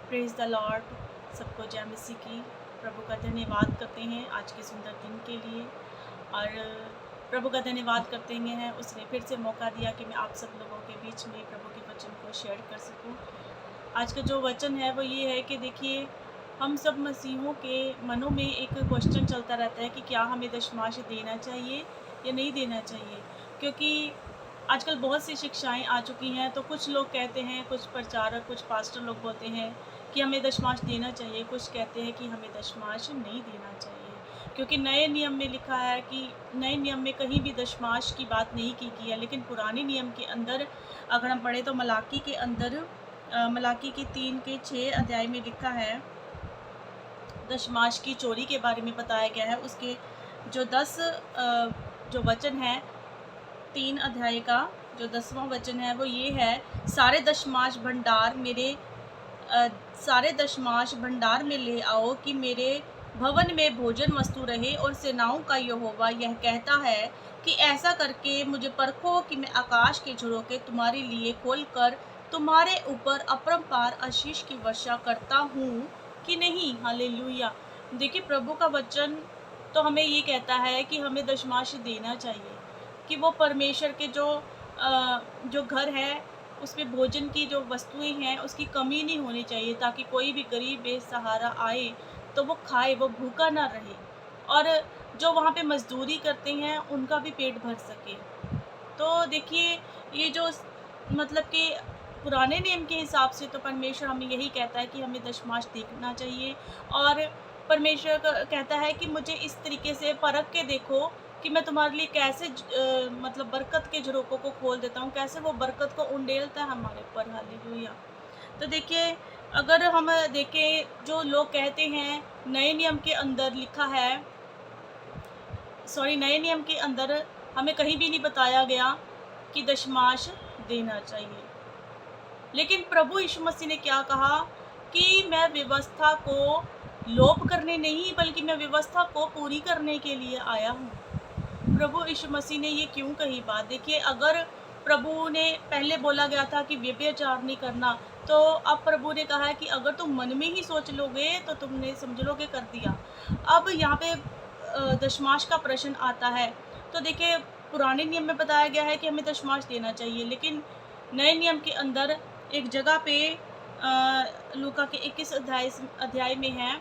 Praise the Lord. सबको जय मसीह की। प्रभु का धन्यवाद करते हैं आज के सुंदर दिन के लिए, और प्रभु का धन्यवाद करते हैं उसने फिर से मौका दिया कि मैं आप सब लोगों के बीच में प्रभु के वचन को शेयर कर सकूं। आज का जो वचन है वो ये है कि देखिए, हम सब मसीहों के मनों में एक क्वेश्चन चलता रहता है कि क्या हमें दशमांश देना चाहिए या नहीं देना चाहिए, क्योंकि आजकल बहुत सी शिक्षाएं आ चुकी हैं। तो कुछ लोग कहते हैं, कुछ प्रचारक, कुछ पास्टर लोग बोलते हैं कि हमें दशमांश देना चाहिए, कुछ कहते हैं कि हमें दशमांश नहीं देना चाहिए, क्योंकि नए नियम में लिखा है कि नए नियम में कहीं भी दशमांश की बात नहीं की गई है। लेकिन पुराने नियम के अंदर अगर हम पढ़े तो मलाकी के अंदर मलाकी की 3 के 6 अध्याय में लिखा है, दशमांश की चोरी के बारे में बताया गया है। उसके जो 10 जो वचन है, 3 अध्याय का जो 10वां वचन है वो ये है, सारे दशमांश भंडार में ले आओ कि मेरे भवन में भोजन वस्तु रहे। और सेनाओं का यहोवा यह कहता है कि ऐसा करके मुझे परखो कि मैं आकाश के झरोखे तुम्हारे लिए खोलकर तुम्हारे ऊपर अपरंपार आशीष की वर्षा करता हूँ कि नहीं। हालेलुया। देखिए, प्रभु का वचन तो हमें ये कहता है कि हमें दशमांश देना चाहिए, कि वो परमेश्वर के जो घर है उसमें भोजन की जो वस्तुएं हैं उसकी कमी नहीं होनी चाहिए, ताकि कोई भी गरीब बेसहारा आए तो वो खाए, वो भूखा ना रहे, और जो वहाँ पे मजदूरी करते हैं उनका भी पेट भर सके। तो देखिए, ये जो मतलब कि पुराने नियम के हिसाब से तो परमेश्वर हमें यही कहता है कि हमें दशमांश देना चाहिए। और परमेश्वर कहता है कि मुझे इस तरीके से परख के देखो कि मैं तुम्हारे लिए कैसे मतलब बरकत के झरोकों को खोल देता हूँ, कैसे वो बरकत को उंडेलता है हमारे ऊपर। हालेलुया। तो देखिए, अगर हम देखें, जो लोग कहते हैं नए नियम के अंदर लिखा है, नए नियम के अंदर हमें कहीं भी नहीं बताया गया कि दशमांश देना चाहिए। लेकिन प्रभु यीशु मसीह ने क्या कहा कि मैं व्यवस्था को लोप करने नहीं, बल्कि मैं व्यवस्था को पूरी करने के लिए आया हूँ। प्रभु यीशु मसीह ने ये क्यों कही बात? देखिए, अगर प्रभु ने पहले बोला गया था कि व्यभिचार नहीं करना, तो अब प्रभु ने कहा है कि अगर तुम मन में ही सोच लोगे तो तुमने समझ लोगे कर दिया। अब यहाँ पे दशमांश का प्रश्न आता है। तो देखिए, पुराने नियम में बताया गया है कि हमें दशमांश देना चाहिए, लेकिन नए नियम के अंदर एक जगह पे लूका के 21 अध्याय में है,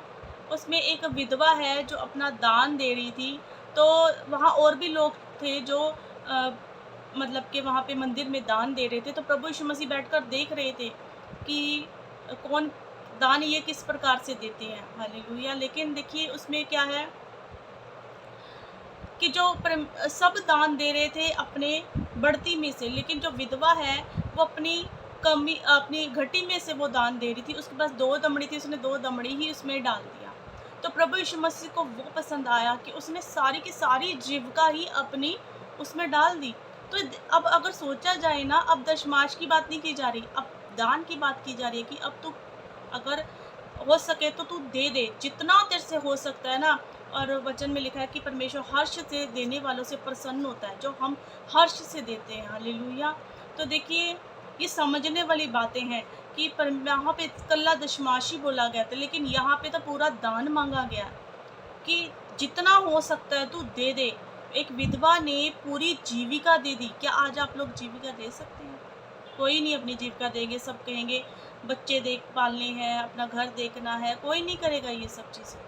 उसमें एक विधवा है जो अपना दान दे रही थी। तो वहाँ और भी लोग थे जो मतलब कि वहाँ पे मंदिर में दान दे रहे थे। तो प्रभु यीशु मसीह बैठकर देख रहे थे कि कौन दान ये किस प्रकार से देते हैं। हालेलुया। लेकिन देखिए, उसमें क्या है कि सब दान दे रहे थे अपने बढ़ती में से, लेकिन जो विधवा है वो अपनी घटी में से वो दान दे रही थी। उसके पास 2 दमड़ी थी, उसने 2 दमड़ी ही उसमें डाल दिया। तो प्रभु यीशु मसीह को वो पसंद आया कि उसने सारी की सारी जीविका ही अपनी उसमें डाल दी। तो अब अगर सोचा जाए ना, अब दशमांश की बात नहीं की जा रही, अब दान की बात की जा रही है कि अब तू अगर हो सके तो तू दे दे, जितना तेरे से हो सकता है ना। और वचन में लिखा है कि परमेश्वर हर्ष से देने वालों से प्रसन्न होता है, जो हम हर्ष से देते हैं। हालेलुया। तो देखिए, ये समझने वाली बातें हैं कि यहाँ पे कल्ला दशमांशी बोला गया था, लेकिन यहाँ पे तो पूरा दान मांगा गया कि जितना हो सकता है तू दे दे। एक विधवा ने पूरी जीविका दे दी। क्या आज आप लोग जीविका दे सकते हैं? कोई नहीं अपनी जीविका देंगे। सब कहेंगे बच्चे पालने हैं, अपना घर देखना है, कोई नहीं करेगा ये सब चीज़ें।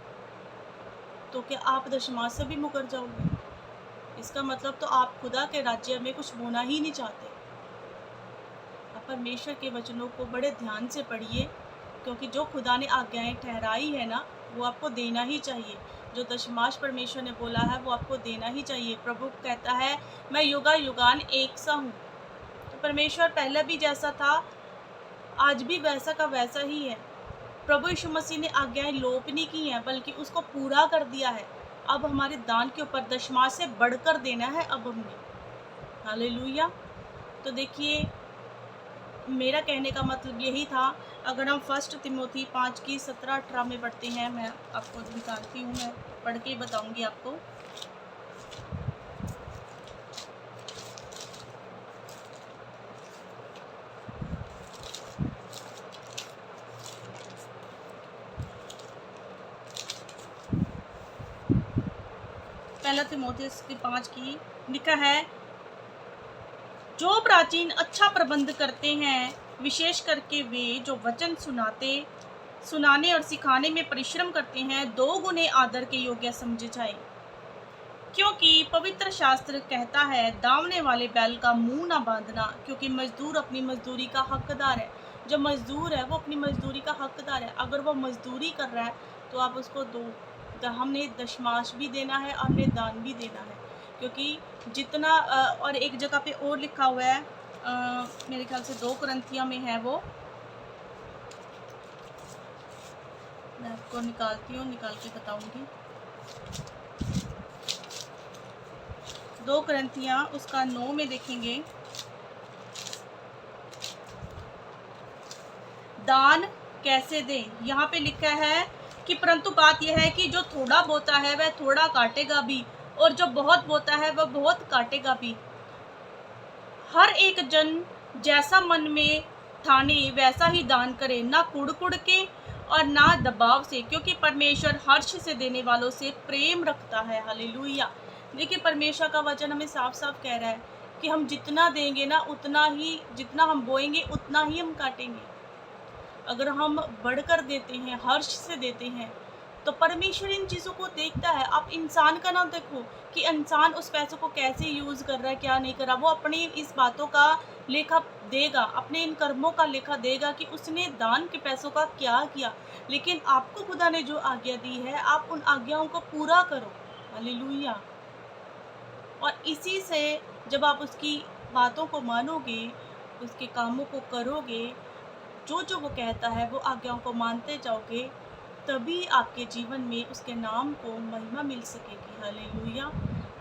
तो क्या आप दशमांश से भी मुकर जाओगे? इसका मतलब तो आप खुदा के राज्य में कुछ होना ही नहीं चाहते। आप परमेश्वर के वचनों को बड़े ध्यान से पढ़िए, क्योंकि जो खुदा ने आज्ञाएं ठहराई है ना, वो आपको देना ही चाहिए। जो दशमांश परमेश्वर ने बोला है वो आपको देना ही चाहिए। प्रभु कहता है, मैं युगा युगान एक सा हूँ। तो परमेश्वर पहले भी जैसा था, आज भी वैसा का वैसा ही है। प्रभु यीशु मसीह ने आज्ञाएं लोप नहीं की हैं, बल्कि उसको पूरा कर दिया है। अब हमारे दान के ऊपर दशमांश से बढ़कर देना है अब हमने। हालेलुया। तो देखिए, मेरा कहने का मतलब यही था। अगर हम 1 तिमोथी 5 की 17-18 में पढ़ते हैं, मैं आपको निकालती हूँ, मैं पढ़ के बताऊँगी आपको। पहला तिमोथेयुस की 5 की लिखा है, जो प्राचीन अच्छा प्रबंध करते हैं, विशेष करके वे जो वचन सुनाने और सिखाने में परिश्रम करते हैं, 2 गुने आदर के योग्य समझे जाए। क्योंकि पवित्र शास्त्र कहता है, दावने वाले बैल का मुंह ना बांधना, क्योंकि मजदूर अपनी मजदूरी का हकदार है। जो मजदूर है वो अपनी मजदूरी का हकदार है। अगर वो मजदूरी कर रहा है तो आप उसको दो। हमने दशमांश भी देना है, हमने दान भी देना है, क्योंकि जितना और एक जगह पे और लिखा हुआ है, मेरे ख्याल से 2 कुरिन्थियों में है वो, मैं आपको निकालती हूँ, निकाल के बताऊंगी। 2 कुरिन्थियाँ उसका 9 में देखेंगे, दान कैसे दें। यहाँ पे लिखा है कि परंतु बात यह है कि जो थोड़ा बोता है वह थोड़ा काटेगा भी, और जो बहुत बोता है वह बहुत काटेगा भी। हर एक जन जैसा मन में ठाने वैसा ही दान करे, ना कुड़ के और ना दबाव से, क्योंकि परमेश्वर हर्ष से देने वालों से प्रेम रखता है। हालेलुया। देखिए, परमेश्वर का वचन हमें साफ साफ कह रहा है कि हम जितना देंगे ना, उतना ही, जितना हम बोएंगे उतना ही हम काटेंगे। अगर हम बढ़कर देते हैं, हर्ष से देते हैं, तो परमेश्वर इन चीज़ों को देखता है। आप इंसान का ना देखो कि इंसान उस पैसों को कैसे यूज़ कर रहा है, क्या नहीं कर रहा। वो अपनी इस बातों का लेखा देगा, अपने इन कर्मों का लेखा देगा कि उसने दान के पैसों का क्या किया। लेकिन आपको खुदा ने जो आज्ञा दी है, आप उन आज्ञाओं को पूरा करो। हालेलुया। और इसी से जब आप उसकी बातों को मानोगे, उसके कामों को करोगे, जो वो कहता है वो आज्ञाओं को मानते जाओगे, तभी आपके जीवन में उसके नाम को महिमा मिल सकेगी। हालेलुया।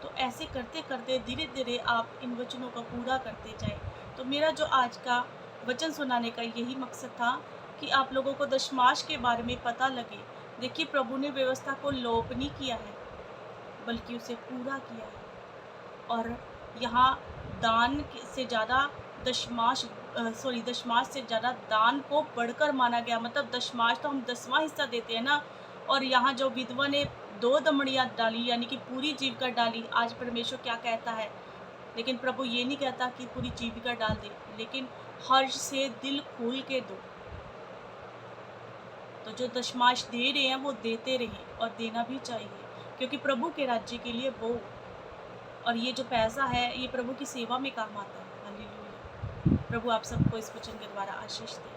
तो ऐसे करते करते धीरे धीरे आप इन वचनों को पूरा करते जाएं। तो मेरा जो आज का वचन सुनाने का यही मकसद था कि आप लोगों को दशमांश के बारे में पता लगे। देखिए, प्रभु ने व्यवस्था को लोप नहीं किया है, बल्कि उसे पूरा किया है। और यहाँ दान से ज़्यादा दशमांश से ज़्यादा दान को बढ़कर माना गया। मतलब दशमांश तो हम 10वां हिस्सा देते हैं ना, और यहाँ जो विधवा ने 2 दमड़ियाँ डाली, यानी कि पूरी जीविका डाली। आज परमेश्वर क्या कहता है, लेकिन प्रभु ये नहीं कहता कि पूरी जीविका डाल दे, लेकिन हर्ष से दिल खोल के दो। तो जो दशमांश दे रहे हैं वो देते रहे, और देना भी चाहिए, क्योंकि प्रभु के राज्य के लिए वो, और ये जो पैसा है ये प्रभु की सेवा में काम आता है। हालेलुया। प्रभु आप सबको इस वचन के द्वारा आशीष दे।